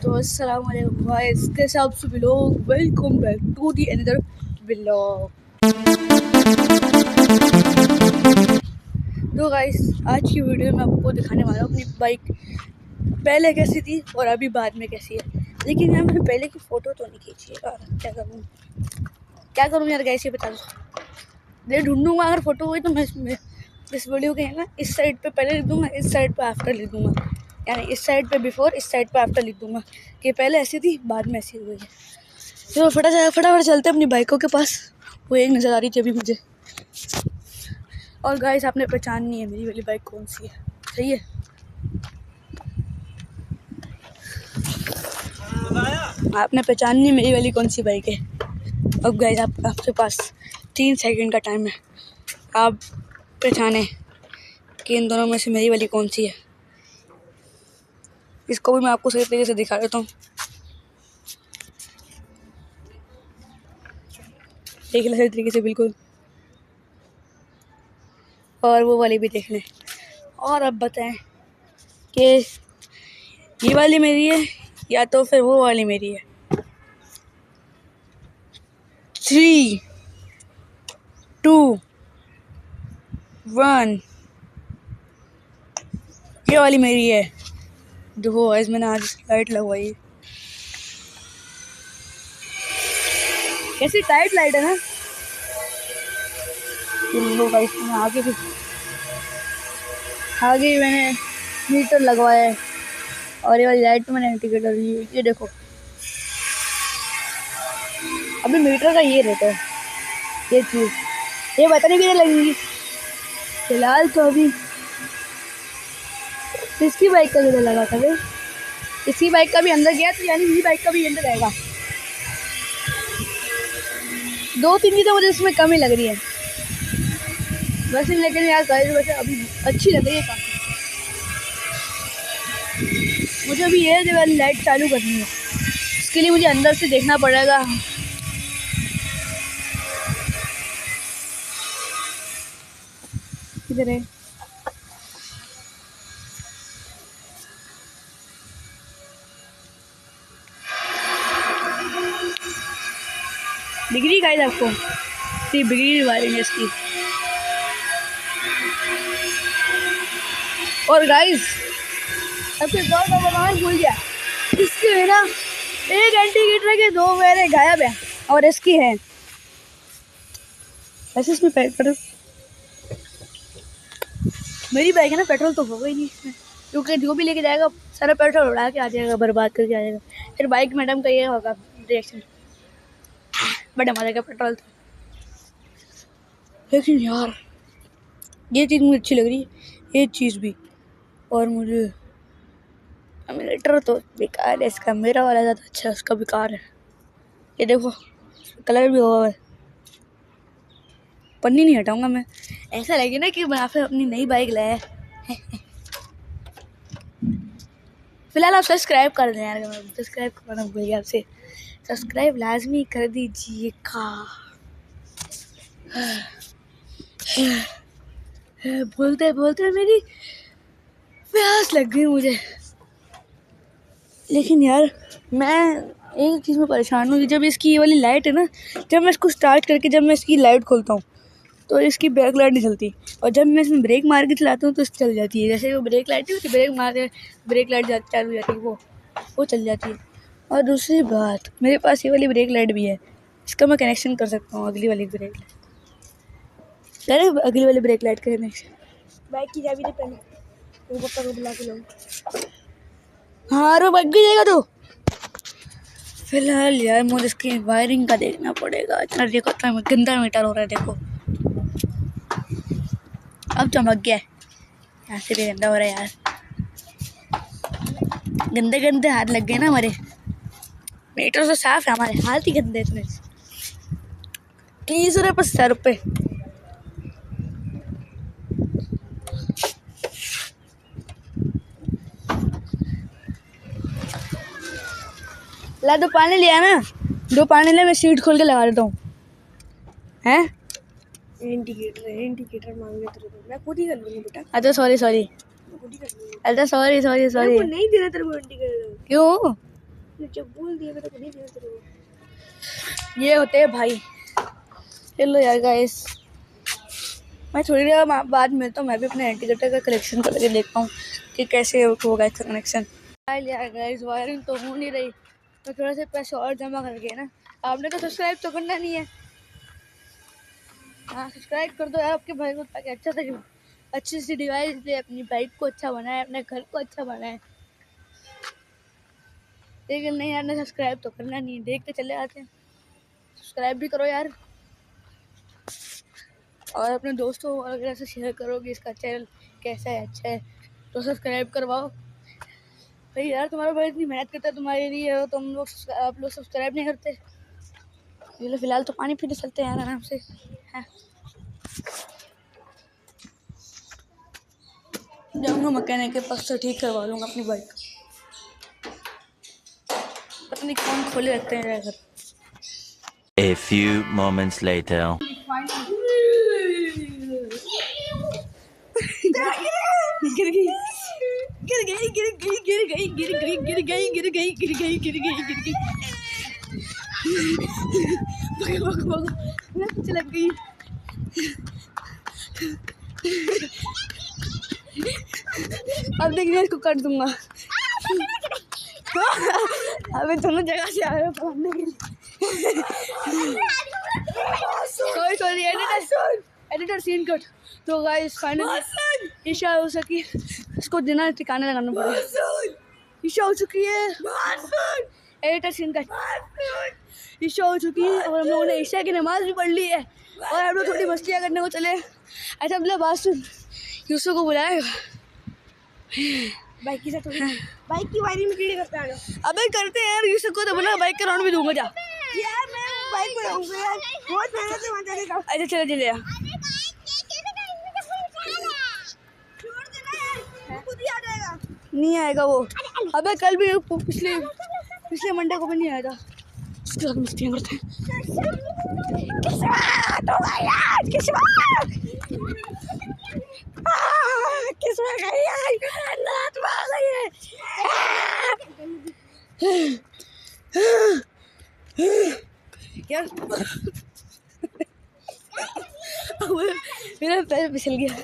तो अस्सलाम वालेकुम गाइस, कैसे आप सभी लोग। Welcome back to the another vlog. तो गाइस आज की वीडियो में आपको दिखाने वाला हूँ अपनी बाइक पहले कैसी थी और अभी बाद में कैसी है। लेकिन यार मैंने पहले की फ़ोटो तो नहीं खींची है यार, क्या करूँ यार गाइस, ये बता दो। ढूंढूंगा अगर फ़ोटो हुई तो मैं इस वीडियो के है ना इस साइड पे पहले लिख दूँगा, इस साइड पे आफ्टर लिख दूँगा, यानी इस साइड पे बिफोर, इस साइड पे आफ्टर लिख दूँगा कि पहले ऐसी थी बाद में ऐसी हुई है। तो फटाफट चलते अपनी बाइकों के पास। वो एक नज़र आ रही थी अभी मुझे। और गाइस आपने पहचाननी है मेरी वाली बाइक कौन सी है, सही है। आपने पहचाननी है मेरी वाली कौन सी बाइक है। अब गाइस आपके पास 3 सेकंड का टाइम है, आप पहचाने कि इन दोनों में से मेरी वाली कौन सी है। इसको भी मैं आपको सही तरीके से दिखा देता हूँ। देख ले सही तरीके से बिल्कुल, और वो वाली भी देख लें। और अब बताएं कि ये वाली मेरी है या तो फिर वो वाली मेरी है। 3, 2, 1 ये वाली मेरी है। देखो गाइस मैंने आज लाइट लगवाई, कैसी टाइट लाइट है ना। लो गाइस मैं आगे भी मैंने मीटर लगवाया है और ये वाली लाइट मैंने इंडिकेटर ली है। ये देखो अभी मीटर का ये रेट है, ये चीज़ ये पता नहीं कितने लगेंगी। फिलहाल तो अभी इसकी बाइक का कितना लगा था भाई, इसकी बाइक का भी अंदर गया तो यानी मेरी बाइक का भी अंदर रहेगा। 2-3 की तो मुझे इसमें कम ही लग रही है वैसे, लेकिन यार गाइस वैसे अभी अच्छी लग रही है काफ़ी। मुझे अभी ये जो वाली लाइट चालू करनी है, इसके लिए मुझे अंदर से देखना पड़ेगा। किधर है डिग्री गाइस, आपको डिग्री वायरिंग है इसकी। और गाइस सबसे ज़्यादा बनाना भूल गया, इसके बिना एक इंडिकेटर के 2 मेरे गायब हैं और इसकी है। वैसे इसमें पेट्रोल, मेरी बाइक है ना, पेट्रोल तो होगा ही नहीं इसमें, क्योंकि जो भी लेके जाएगा सारा पेट्रोल उड़ा के आ जाएगा, बर्बाद करके आ जाएगा। फिर बाइक मैडम का ये होगा रिएक्शन, बड़ा मजा का पेट्रोल था। लेकिन यार ये चीज़ मुझे अच्छी लग रही है, ये चीज़ भी। और मुझे एमुलेटर तो बेकार है इसका, मेरा वाला ज़्यादा अच्छा है, उसका बेकार है। ये देखो कलर भी हुआ है, पन्नी नहीं हटाऊंगा मैं, ऐसा लगे ना कि मैं फिर अपनी नई बाइक लाया। फिलहाल आप सब्सक्राइब कर दें यार, सब्सक्राइब करना भूल गया आपसे, सब्सक्राइब लाजमी कर दीजिएगा। बोलते बोलते मेरी प्यास लग गई मुझे। लेकिन यार मैं एक चीज़ में परेशान हूँ कि जब इसकी ये वाली लाइट है ना, जब मैं इसको स्टार्ट करके जब मैं इसकी लाइट खोलता हूँ तो इसकी ब्रेक लाइट नहीं चलती, और जब मैं इसमें ब्रेक मार के चलाता हूँ तो चल जाती है। जैसे वो ब्रेक लाइट है, ब्रेक मार के ब्रेक लाइट चालू हो जाती है, वो चल जाती है। और दूसरी बात, मेरे पास ये वाली ब्रेक लाइट भी है, इसका मैं कनेक्शन कर सकता हूँ अगली वाली ब्रेक लाइट। अरे अगली वाली ब्रेक लाइट का कनेक्शन, बाइक की चाबी दे पहले, वो पापा को बुला के लाऊँ। हाँ अरे बच भी जाएगा तो। फिलहाल यार मुझे इसकी वायरिंग का देखना पड़ेगा। इतना देखो इतना गंदा मीटर हो रहा है, देखो अब चमक गया है, यहाँ से भी गंदा हो रहा है यार। गंदे गंदे हाथ लग गए ना हमारे, मीटर तो साफ है, हमारे हाथ ही गंदे इतने। 30 रुपये 70 रुपये। ला 2 पानी लिया ना, 2 पानी ले, मैं सीट खोल के लगा देता हूँ। हैं इंडिकेटर मांग रहे तेरे को, मैं खुद ही कर लूँगी बेटा। अच्छा सॉरी, अच्छा सॉरी नहीं दे रहा तेरे को इंडिकेटर। क्यों? जब बोल दिया तो नहीं दिया तेरे को। ये होते हैं भाई। चलो यार गाइस, मैं थोड़ी देर बाद मिलता हूँ। मैं भी अपने एंटीगेटर का कलेक्शन करके देखता हूँ कि कैसे होगा इसका कनेक्शन। यार गाइस, वायरिंग तो हो नहीं रही, तो थोड़ा से पैसे और जमा करके ना। आपने तो सब्सक्राइब तो करना नहीं है। हाँ, सब्सक्राइब कर दो यार आपके भाई को, ताकि अच्छा से अच्छी सी डिवाइस ले, अपनी बाइक को अच्छा बनाए, अपने घर को अच्छा बनाए। लेकिन नहीं यार, ने सब्सक्राइब तो करना नहीं है, देख के चले आते हैं। सब्सक्राइब भी करो यार, और अपने दोस्तों वगैरह से शेयर करोगे इसका चैनल कैसा है, अच्छा है, तो सब्सक्राइब करवाओ भाई। यार तुम्हारा भाई इतनी मेहनत करता है तुम्हारे लिए, आप लोग सब्सक्राइब नहीं करते। ये लो, फिलहाल तो पानी पीने चलते हैं यार आराम से। हाँ, जाऊँगा मैकेनिक के पास तो ठीक करवा लूँगा अपनी बाइक। पता नहीं कौन खोले रखते हैं घर। A few moments later. गिर गई गिर गई गिर गई गिर गई गिर गई गिर गई गिर गई गिर गई गिर गई गिर गई पीछे लग गई। अब देखिए इसको काट दूंगा। अबे दोनों जगह से आ रहे हो पकड़ने के लिए। Sorry editor scene cut. तो गाइस फाइनली ईशा हो सकी, इसको दिन ठिकाने लगाना पड़ेगा। ईशा हो चुकी है, एडिटर सीन कट। ईशा हो चुकी है और हम लोगों ने ईशा की नमाज भी पढ़ ली है, और हम लोग थोड़ी मस्तियाँ करने को चले। ऐसा मतलब बात सुन, यूसुफ को बुलाएगा बाइक की साथ, बाइक की वायरिंग में कीड़े करते हैं। अबे करते हैं यार, यूसुफ को तो बोला बाइक का राउंड भी दूंगा। जा यार, मैं बाइक पे रहूंगा यार, बहुत मेहनत से वहां जाने का। अच्छा चलो चले यार, खुद ही आ जाएगा। नहीं आएगा वो। अबे कल भी पिछले मंडे को भी नहीं आया था। उसके साथ मस्तियाँ करते हैं। यार मेरा पैर फिसल गया।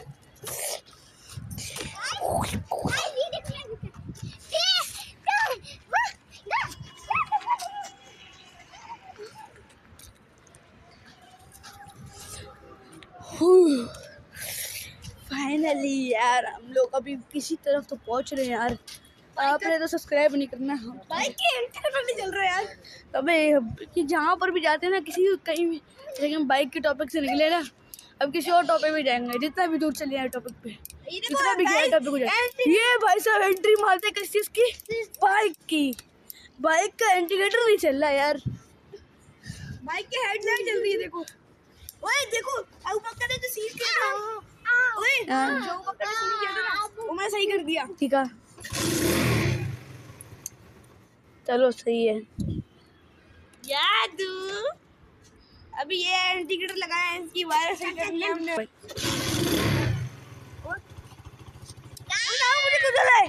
फाइनली यार हम लोग अभी किसी तरफ तो पहुंच रहे हैं यार। आपने तो सब्सक्राइब नहीं करना। बाइक के इंटरनेट नहीं चल रहा है यार। अबे कि जहाँ पर भी जाते हैं ना, किसी कहीं भी, लेकिन बाइक के टॉपिक से निकले ना, अब किसी और टॉपिक पे जाएंगे। जितना भी दूर चले जाए टॉपिक पे, जितना भी गया टॉपिक हो जाए। ये भाई साहब एंट्री मारते किस चीज़ की? बाइक की। बाइक का इंडिकेटर नहीं चल रहा यार, बाइक की हेडलाइट चल रही है। देखो ओए, देखो अबूबकर ने तो सील किया था। ओए जो अबूबकर ने सील किया था ना, वो मैं सही कर दिया। ठीक है चलो सही है। यादू अभी ये इंडिकेटर लगाया है, इसकी वायर सही करनी है हमने। मुझे कुछ हो रहा है,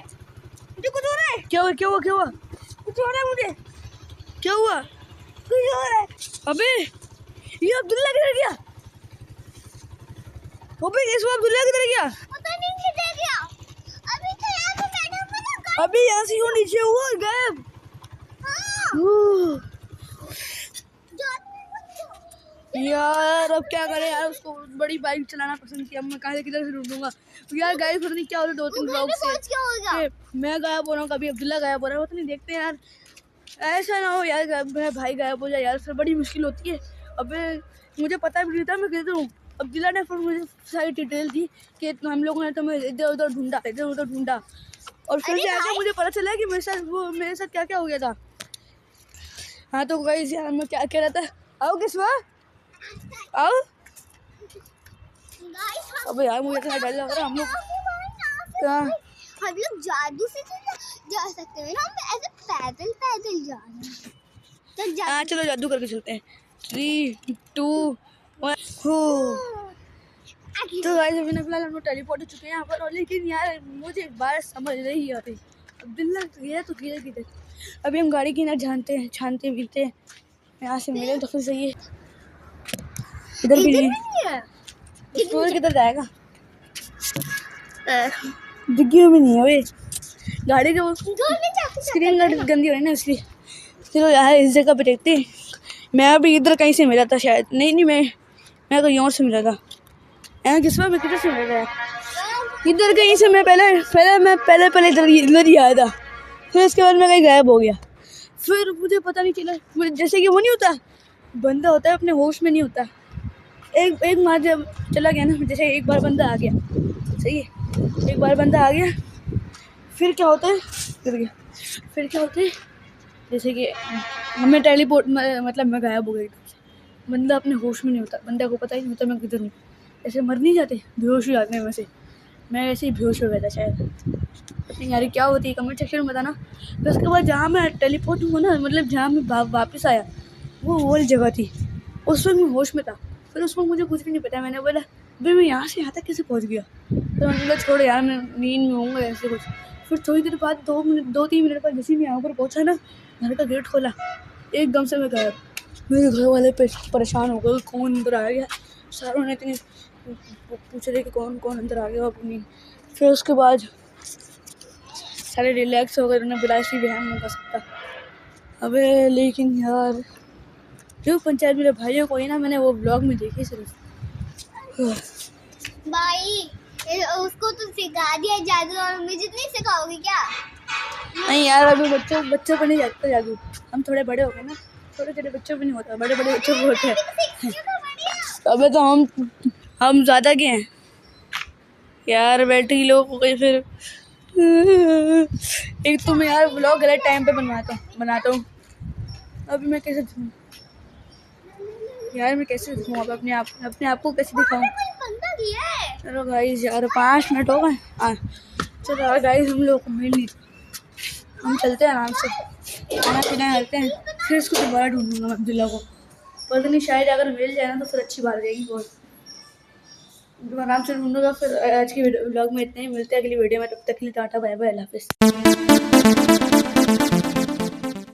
मुझे कुछ हो रहा है। क्या हुआ क्या हुआ क्या हुआ? कुछ हो रहा है मुझे। क्या हुआ? कुछ हो रहा है। अबे ये अब्दुल्ला किधर गया? अबे इसमें अब्दुल्ला किधर गया? पता नहीं किधर गया। अभी तो यहाँ पे बैठा हुआ था। अभी यहाँ से यूँ नीचे हुआ गायब। यार अब क्या करें यार, उसको बड़ी बाइक चलाना पसंद किया। मैं कहाँ से किधर से ढूंढूंगा यार। गाइस पता नहीं क्या हो रहा है 2-3 ब्लॉग से। मैं गायब हो रहा हूँ, कभी अब्दुल्ला गायब हो रहा है, पता नहीं। देखते हैं यार, ऐसा ना हो यार मेरा भाई गायब हो जाए यार, फिर बड़ी मुश्किल होती है। अबे मुझे पता भी नहीं था मैं किधर हूँ। अब्दुल्ला ने फिर मुझे सारी डिटेल दी कि हम लोगों ने तुम्हें इधर उधर ढूंढा, और फिर जाकर मुझे पता चला कि मेरे साथ क्या क्या हो गया था। हाँ तो गाइस यार मैं क्या कह रहा था, आओ किस्वा आओ। अबे यार मुझे इतना डर लग रहा है। हम लोग जादू से जा सकते हैं ना, हम ऐसे पैदल पैदल जा रहे हैं। हाँ चलो जादू करके चलते हैं। 3, 2, 1 तो गाइस अभी फिलहाल हम लोग टेलीपोर्ट हो चुके हैं यहाँ पर। और लेकिन यार मुझे एक बात समझ नहीं आ रही, अब्दुल्ला तो गया किधर। अभी हम गाड़ी की ना छानते मिलते हैं, यहाँ से मिले तो फिर सही है। इधर भी नहीं है स्टोर किधर जाएगा, डिग्गी में भी नहीं है वे गाड़ी के। वो स्क्रीन गार्ड गंदी हो रही ना इसलिए। चलो यार इस जगह पे देखते हैं। मैं अभी इधर कहीं से मिला था शायद, नहीं मैं कहीं और से मिला था। यहाँ किस बार मैं किधर से मिला था, इधर कहीं से। मैं पहले इधर ही आया था, फिर उसके बाद मैं कहीं गायब हो गया। फिर मुझे पता नहीं चला, जैसे कि वो नहीं होता बंदा होता है अपने होश में नहीं होता। एक बार जब चला गया ना, जैसे एक बार बंदा आ गया, सही है, एक बार बंदा आ गया, फिर क्या होता है, फिर क्या होता है, जैसे कि हमें टेलीपोर्ट मतलब मैं गायब हो गई। बंदा अपने होश में नहीं होता, बंदा को पता ही नहीं होता मैं किधर हूँ। ऐसे मर नहीं जाते, बेहोश हो जाते हैं वैसे। मैं ऐसे ही बेहोश हो गया था शायद। यार क्या होती है कमेंट सेक्शन में बताना। फिर उसके बाद जहाँ मैं टेलीपोर्ट हुआ ना, मतलब जहाँ मैं वापस आया वो वाली जगह थी। उस वक्त मैं होश में था। फिर उस वक्त मुझे कुछ भी नहीं पता। मैंने बोला भाई मैं यहाँ से यहाँ तक कैसे पहुँच गया। तो मैंने बोला छोड़ो यार, मैं नींद में होऊंगा ऐसे कुछ। फिर थोड़ी देर बाद 2-3 मिनट बाद जैसे मैं यहाँ पर पहुँचा ना, घर का गेट खोला, एकदम से मैं गायब। मेरे घर वाले परेशान हो गए, कौन अंदर आ गया। सारों ने इतनी पूछ रहे कि कौन अंदर आ गया अपनी। फिर उसके बाद सारे रिलैक्स हो गए, उन्हें बिलासी बहन नहीं कर सकता। अबे लेकिन यार जो पंचायत मेरे भाइयों को ही ना, मैंने वो ब्लॉग में देखी सिर्फ। भाई उसको तो सिखा दिया जादू, और मुझे नहीं सिखाओगी क्या? नहीं यार अभी बच्चों को नहीं जाता जादू। हम थोड़े बड़े हो गए ना, छोटे बच्चों को नहीं होता, बड़े बच्चों को होते हैं। अबे तो हम ज़्यादा के हैं यार, बैठे लोग हो गए। फिर एक तो मैं यार ब्लॉग गलत टाइम पे बनाता हूँ। अभी मैं कैसे दिखाऊँ यार, मैं कैसे दिखाऊँ अब अपने आप को कैसे दिखाऊँ। चलो गाइस यार 5 मिनट हो गए। चलो यार गाइस हम लोग को मिल नहीं, हम चलते हैं आराम से, खाना पीना करते हैं। फिर इसको दोबारा ढूंढूंगा मैं अब्दुल्ला को, पता नहीं शायद अगर मिल जाए ना तो फिर अच्छी बात रहेगी बहुत। आराम से ढूंढूंगा। फिर आज की व्लॉग में इतना ही, मिलते हैं अगली वीडियो में। तब तक के लिए टाटा बाय बाय, अल्लाह हाफिज़।